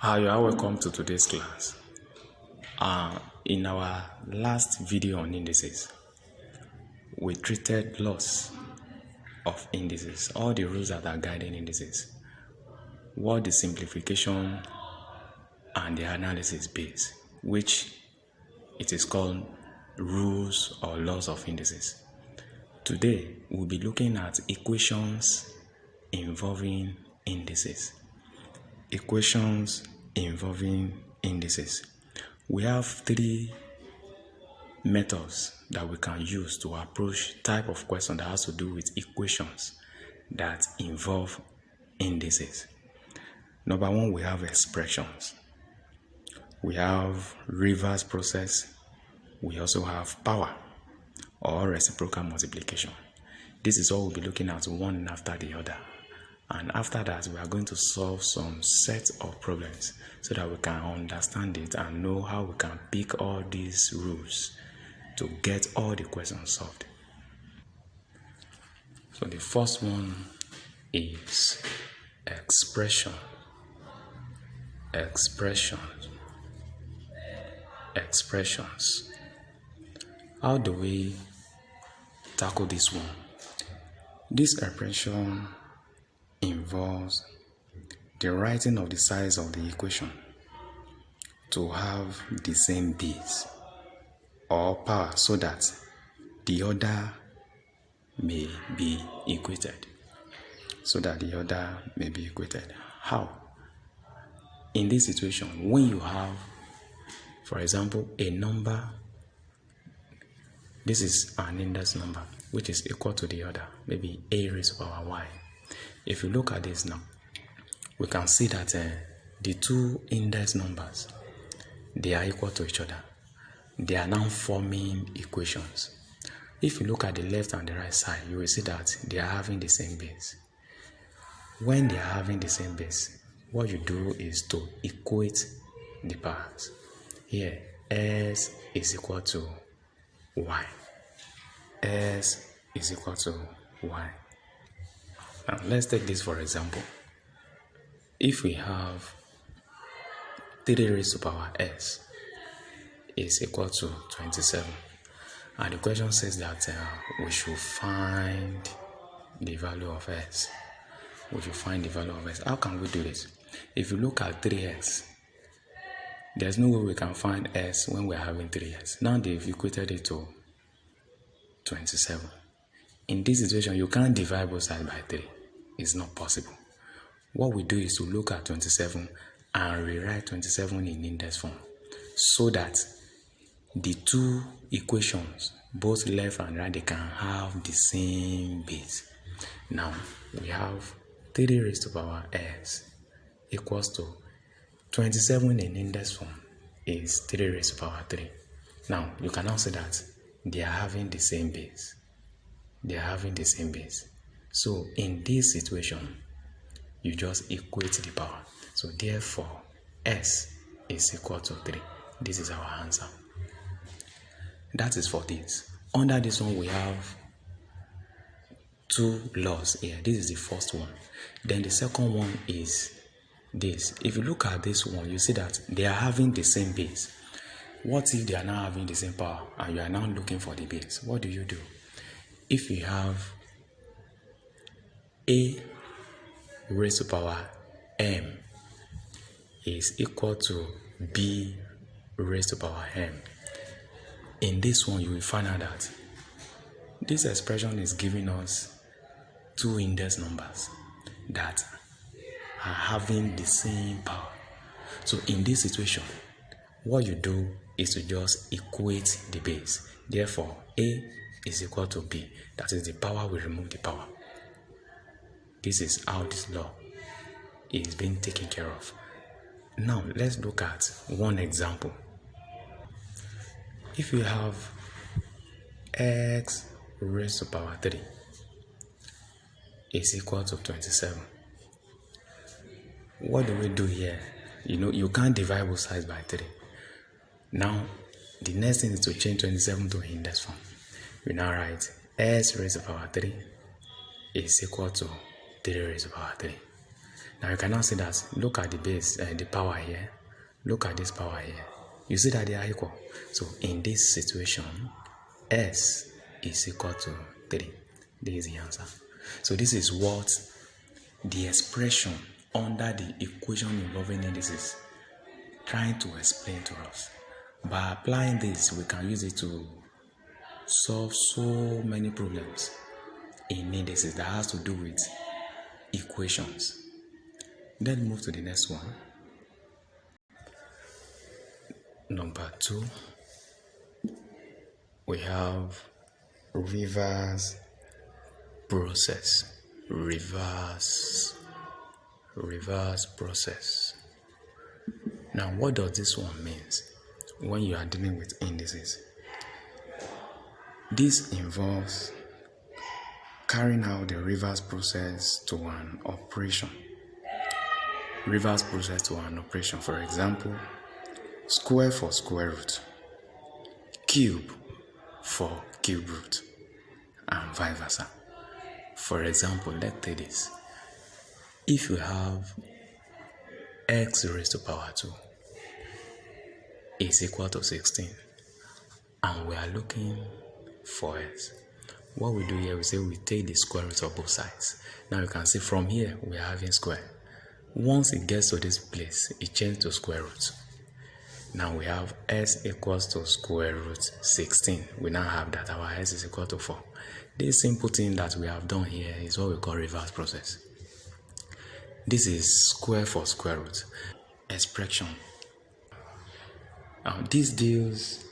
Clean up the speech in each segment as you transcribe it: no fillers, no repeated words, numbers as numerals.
Hi, you are welcome to today's class. In our last video on indices, we treated laws of indices, all the rules that are guiding indices, what the simplification and the analysis base, which it is called rules or laws of indices. Today, we'll be looking at equations involving indices. Equations involving indices. We have three methods that we can use to approach type of question that has to do with equations that involve indices. Number one, we have expressions. We have reverse process. We also have power or reciprocal multiplication. This is all we'll be looking at one after the other. And after that, we are going to solve some set of problems so that we can understand it and know how we can pick all these rules to get all the questions solved. So the first one is expression. Expressions. How do we tackle this one? This expression involves the writing of the sides of the equation to have the same base or power so that the order may be equated. How? In this situation, when you have, for example, a number, this is an index number which is equal to the other, maybe a raised to power y. If you look at this now, we can see that the two index numbers, they are equal to each other. They are now forming equations. If you look at the left and the right side, you will see that they are having the same base. When they are having the same base, what you do is to equate the powers. Here, s is equal to y. S is equal to y. Now, let's take this for example. If we have 3 raised to power s is equal to 27, and the question says that we should find the value of s. How can we do this? If you look at 3x, there's no way we can find s when we're having 3x. Now they've equated it to 27. In this situation, you can't divide both sides by 3. It's not possible. What we do is to look at 27 and rewrite 27 in index form so that the two equations, both left and right, they can have the same base. Now, we have 3 raised to power s equals to 27 in index form is 3 raised to power 3. Now, you can now say that they are having the same base. So, in this situation, you just equate the power. So, therefore, s is equal to 3. This is our answer. That is for this. Under this one, we have 2 laws here. This is the first one. Then the second one is this. If you look at this one, you see that they are having the same base. What if they are now having the same power and you are now looking for the base? What do you do? If you have a raised to power m is equal to b raised to power m, in this one you will find out that this expression is giving us 2 index numbers that are having the same power. So in this situation, what you do is to just equate the base. Therefore, a is equal to b. That is the power, we remove the power. This is how this law is being taken care of. Now, let's look at one example. If you have x raised to power 3 is equal to 27, what do we do here? You can't divide both sides by 3. Now, the next thing is to change 27 to index form. We now write s raised to power 3 is equal to 3 raised to power 3. Now you can now see that, look at the base, the power here, look at this power here. You see that they are equal. So in this situation, S is equal to 3. This is the answer. So this is what the expression under the equation involving indices trying to explain to us. By applying this, we can use it to solve so many problems in indices that has to do with equations. Let's move to the next one. Number 2, we have reverse process. Reverse process. Now, what does this one mean when you are dealing with indices? This involves carrying out the reverse process to an operation. Reverse process to an operation. For example, square for square root, cube for cube root, and vice versa. For example, let's take this. If you have x raised to power 2 is equal to 16, and we are looking for s, what we do here, we say we take the square root of both sides. Now you can see from here we are having square. Once it gets to this place, it changes to square root. Now we have s equals to square root 16. We now have that our s is equal to 4. This simple thing that we have done here is what we call reverse process. This is square for square root expression. Now this deals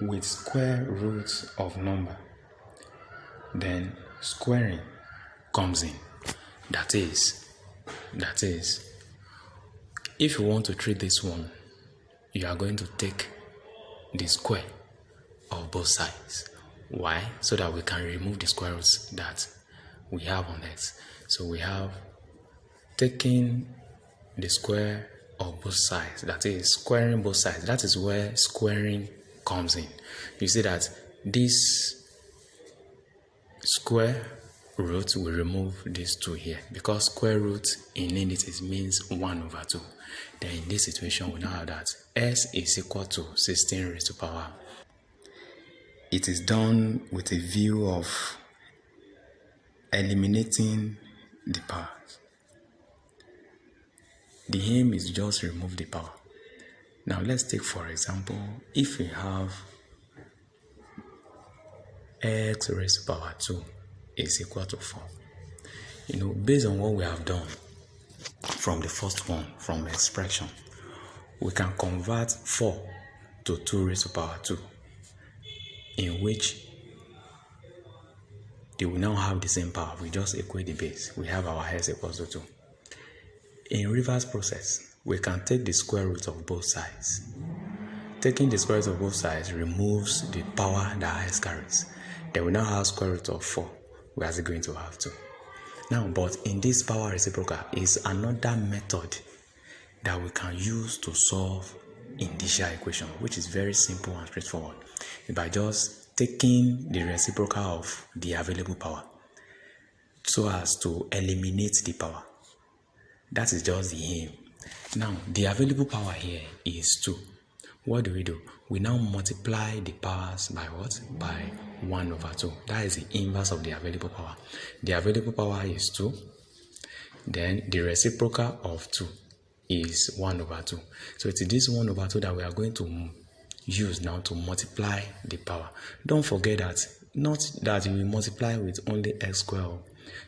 with square roots of number. Then squaring comes in. That is, if you want to treat this one, you are going to take the square of both sides. Why? So that we can remove the square roots that we have on x. So we have taking the square of both sides, that is squaring both sides. That is where squaring comes in. You see that this square root will remove these 2 here, because square root in indices means 1 over 2. Then in this situation, we now have that s is equal to 16 raised to power. It is done with a view of eliminating the powers. The aim is just remove the power. Now let's take, for example, if we have x raised to power 2 is equal to 4. Based on what we have done from the first one, from expression, we can convert 4 to 2 raised to power 2, in which they will now have the same power. We just equate the base. We have our s equals to 2. In reverse process, we can take the square root of both sides. Taking the square root of both sides removes the power that s carries. Then we now have square root of 4. We are going to have 2. Now, but in this power reciprocal is another method that we can use to solve indicial equation, which is very simple and straightforward, by just taking the reciprocal of the available power so as to eliminate the power. That is just the aim. Now, the available power here is 2. What do? We now multiply the powers by what? By 1 over 2. That is the inverse of the available power. The available power is 2. Then the reciprocal of 2 is 1 over 2. So it is this 1 over 2 that we are going to use now to multiply the power. Don't forget that not that you will multiply with only x squared.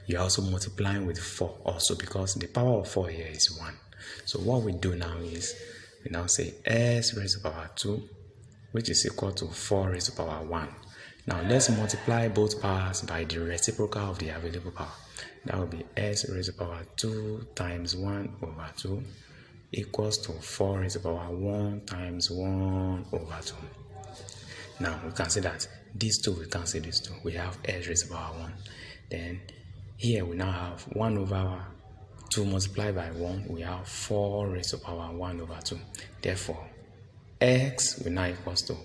You are also multiplying with 4 also, because the power of 4 here is 1. So what we do now is we now say s raised to power 2, which is equal to 4 raised to power 1. Now let's multiply both powers by the reciprocal of the available power. That will be s raised to power 2 times 1 over 2 equals to 4 raised to power 1 times 1 over 2. Now we can see that these two, we can see these two. We have s raised to power 1. Then here we now have 1 over 2 multiplied by 1. We have 4 raised to power 1 over 2. Therefore, x will now equals to,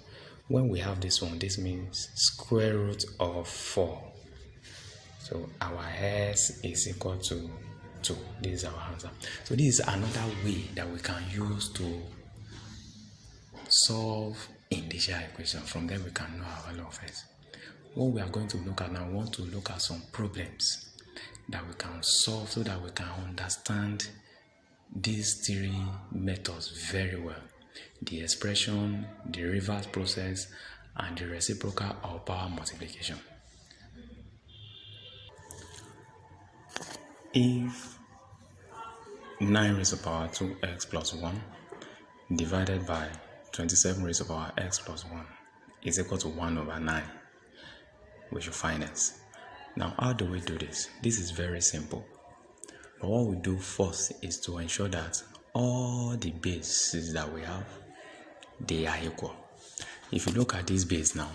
when we have this one, this means square root of 4. So our s is equal to 2. This is our answer. So this is another way that we can use to solve indicial equation. From there we can know our value of s. What we are going to look at now, we want to look at some problems that we can solve so that we can understand these three methods very well: the expression, the reverse process, and the reciprocal or power multiplication. If 9 raised to the power 2x plus 1 divided by 27 raised to the power x plus 1 is equal to 1 over 9, we should find s. Now, how do we do this? This is very simple. But what we do first is to ensure that all the bases that we have, they are equal. If you look at this base now,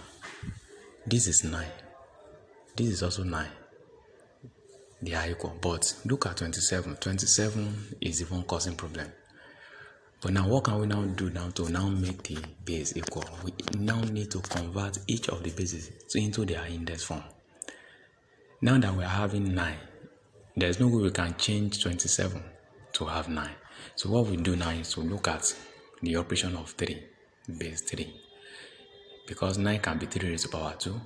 this is 9. This is also 9. They are equal. But look at 27. 27 is even causing problem. But now what can we now do now to now make the base equal? We now need to convert each of the bases into their index form. Now that we are having 9, there's no way we can change 27 to have 9. So what we do now is to look at the operation of 3, base 3. Because 9 can be 3 raised to the power 2,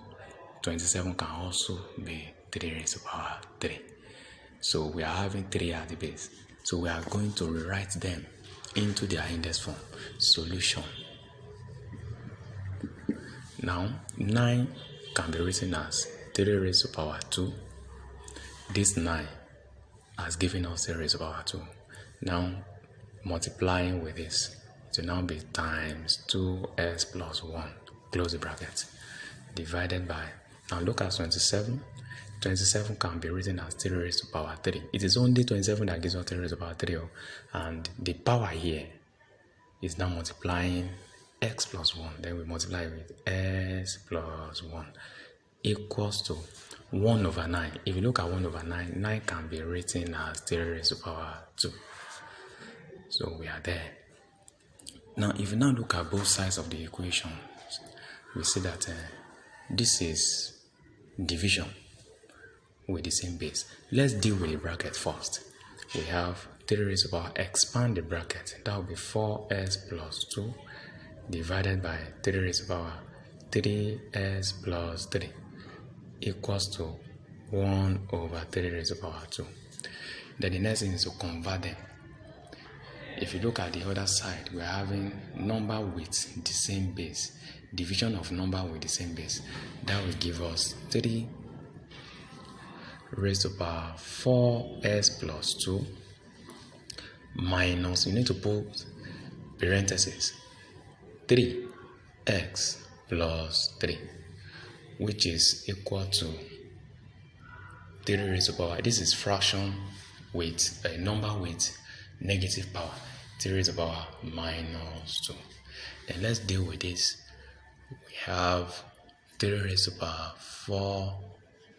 27 can also be 3 raised to the power 3. So we are having 3 at the base. So we are going to rewrite them into their index form. Solution. Now 9 can be written as 3 raised to the power 2. This 9 has given us 3 raised to the power 2. Now multiplying with this, it will now be times 2s plus 1, close the bracket, divided by, now look at 27. 27 can be written as 3 raised to the power 3. It is only 27 that gives us 3 raised to the power 3. And the power here is now multiplying x plus 1. Then we multiply with s plus 1 equals to 1 over 9. If you look at 1 over 9, 9 can be written as 3 raised to the power 2. So we are there. Now if you now look at both sides of the equation, we see that this is division with the same base. Let's deal with the bracket first. We have 3 raised to the power, expand the bracket, that will be 4s plus 2 divided by 3 raised to the power 3s plus 3 equals to 1 over 3 raised to the power 2. Then the next thing is to convert them. If you look at the other side, we are having number with the same base, division of number with the same base. That will give us 3 raised to the power 4s plus 2 minus, you need to put parentheses, 3x plus 3, which is equal to 3 raised to the power, this is fraction with a number with negative power, 3 raised to the power minus 2. Then let's deal with this. We have 3 raised to the power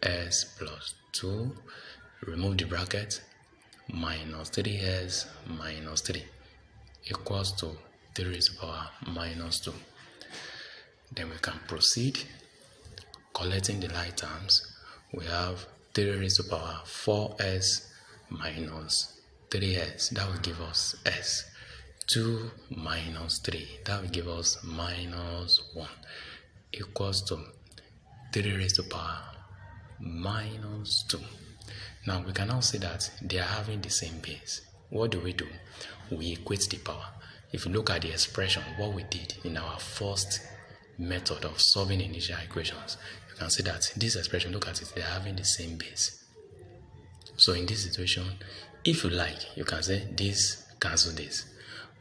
4s plus 2, remove the bracket, minus 3s minus 3 equals to 3 raised to the power minus 2. Then we can proceed collecting the like terms. We have 3 raised to the power 4s minus 3s, that will give us s. 2 minus 3, that will give us minus 1 equals to 3 raised to the power minus 2. Now we can now see that they are having the same base. What do? We equate the power. If you look at the expression, what we did in our first method of solving initial equations, you can see that this expression, look at it, they are having the same base. So in this situation, if you like, you can say this cancel this.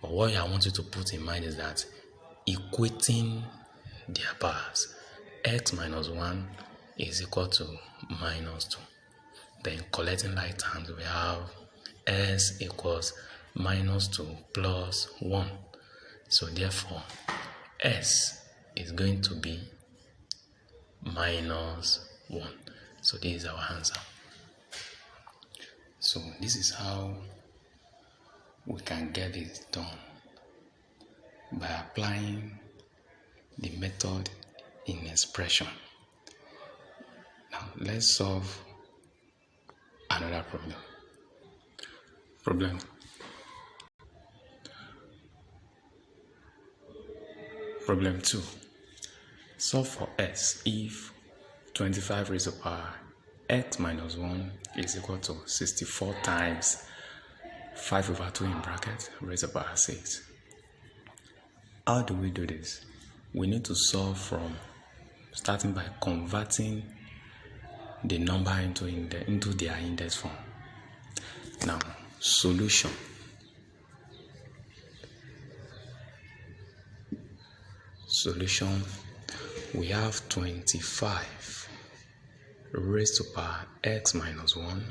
But what I want you to put in mind is that equating their powers, x minus 1 is equal to minus 2. Then collecting like terms, we have s equals minus 2 plus 1. So therefore, s is going to be minus 1. So this is our answer. So this is how we can get it done, by applying the method in expression. Now let's solve another problem. Problem 2. Solve for s if 25 raised to the power x minus 1 is equal to 64 times 5 over 2 in bracket raised to the power 6. How do we do this? We need to solve from starting by converting the number into their index form. Now, solution. We have 25 raised to power x minus 1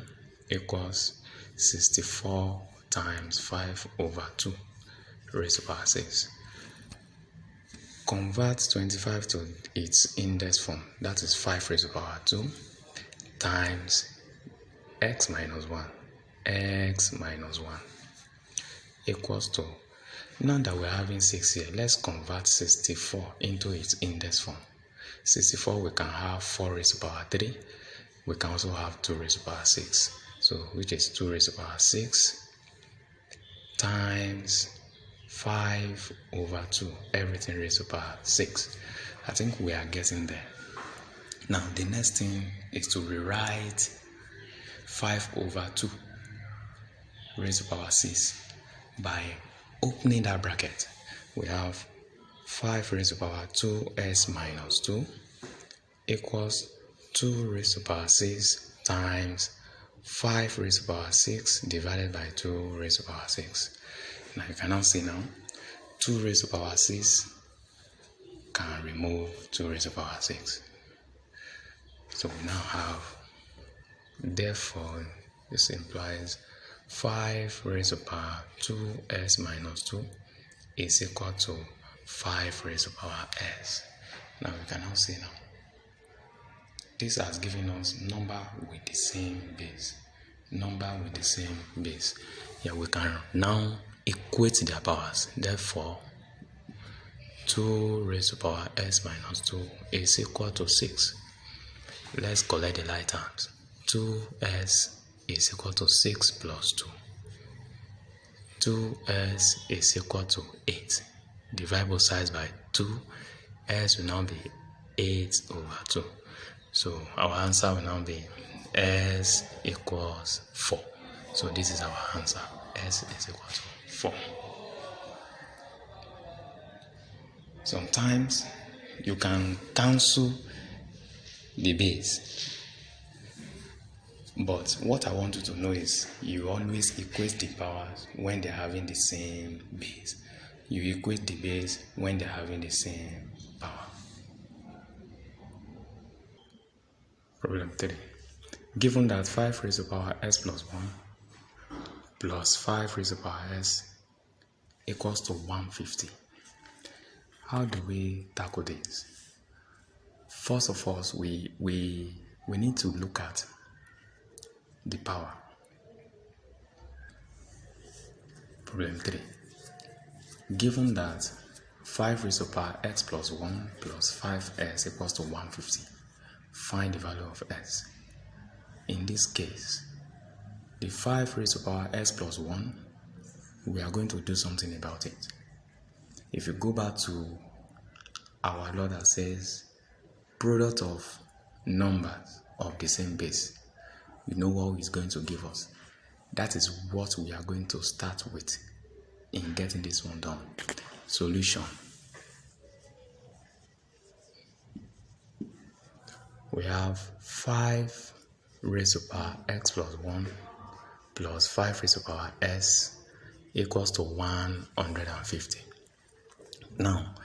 equals 64 times 5 over 2 raised to power 6. Convert 25 to its index form, that is 5 raised to power 2 times x minus 1 equals to, now that we're having 6 here, let's convert 64 into its index form. 64 we can have 4 raised to power 3, we can also have 2 raised to power 6, so which is 2 raised to power 6 times 5 over 2, everything raised to power 6. I think we are getting there. Now the next thing is to rewrite 5 over 2 raised to power 6 by opening that bracket. We have 5 raised to power 2s minus 2 equals 2 raised to power 6 times 5 raised to power 6 divided by 2 raised to power 6. Now you can now see now 2 raised to power 6 can remove 2 raised to power 6. So we now have, therefore this implies 5 raised to power 2s minus 2 is equal to 5 raised to power s. Now we can now see now this has given us number with the same base. Yeah, we can now equate their powers. Therefore 2 raised to power s minus 2 is equal to 6. Let's collect the like terms. 2s is equal to 6 plus 2. 2s is equal to 8. Divide both sides by 2. S will now be 8 over 2. So our answer will now be s equals 4. So this is our answer. S is equal to 4. Sometimes you can cancel the base, but what I want you to know is you always equate the powers when they're having the same base. You equate the base when they're having the same power. Problem 3. Given that 5 raised to the power s plus 1 plus 5 raised to the power s equals to 150. How do we tackle this? First of all, we need to look at the power. Problem 3. Given that 5 raised to the power x plus 1 plus 5s equals to 150, find the value of s. In this case, the 5 raised to the power s plus 1, we are going to do something about it. If you go back to our law that says product of numbers of the same base, you know what it's going to give us. That is what we are going to start with in getting this one done. Solution. We have 5 raised to the power x plus 1 plus 5 raised to the power s equals to 150. Now,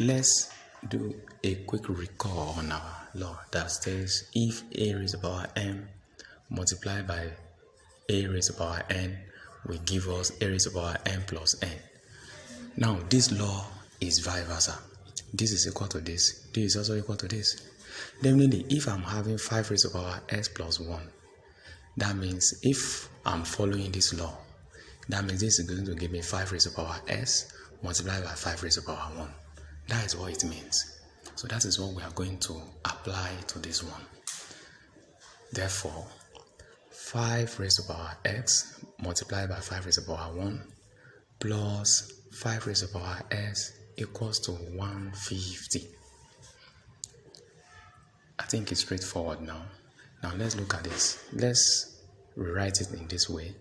let's do a quick recall on our law that says if a raised to the power m multiplied by a raised to the power n will give us a raised to the power n plus n. Now, this law is vice versa. This is equal to this. This is also equal to this. Definitely, if I'm having 5 raised to the power s plus 1, that means if I'm following this law, that means this is going to give me 5 raised to the power s multiplied by 5 raised to the power 1. That is what it means. So that is what we are going to apply to this one. Therefore, 5 raised to the power x multiplied by 5 raised to the power 1 plus 5 raised to the power s equals to 150. I think it's straightforward now. Now let's look at this. Let's rewrite it in this way.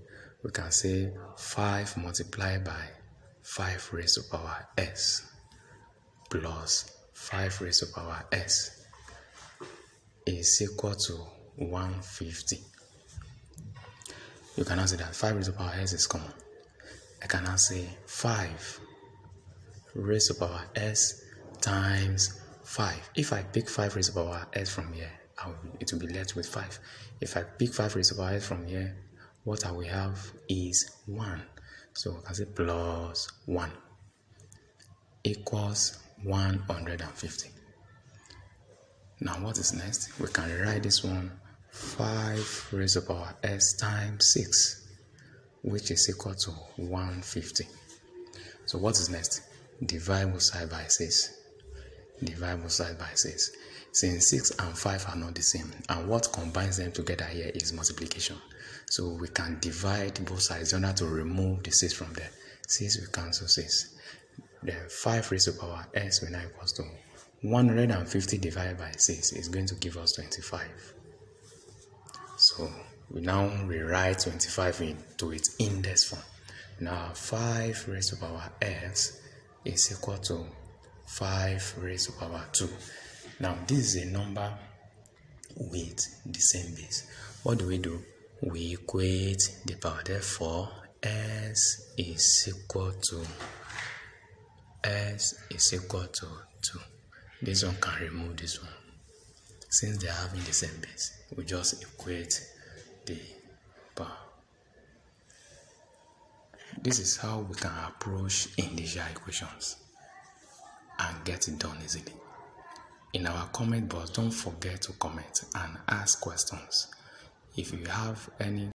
We can say 5 multiplied by 5 raised to the power s plus 5 raised to the power s is equal to 150. You can now say that 5 raised to the power s is common. I can now say 5 raised to the power s times 5. If I pick 5 raised to the power s from here, it will be left with 5. If I pick 5 raised to the power s from here, what I will have is 1. So I can say plus 1 equals 150. Now what is next? We can rewrite this one 5 raised to the power s times 6, which is equal to 150. So what is next? Divide both sides by 6. Divide both sides by 6. Since 6 and 5 are not the same, and what combines them together here is multiplication. So we can divide both sides in order to remove the 6 from there. 6 will cancel 6. Then 5 raised to the power s will now equals to 150 divided by 6 is going to give us 25. So we now rewrite 25 into its index form. Now 5 raised to the power s is equal to 5 raised to the power 2. Now this is a number with the same base. What do? We equate the power. Therefore s is equal to 2. This one can remove this one. Since they are having the same base, we just equate the power. This is how we can approach indicial equations and get it done easily. In our comment box, don't forget to comment and ask questions. If you have any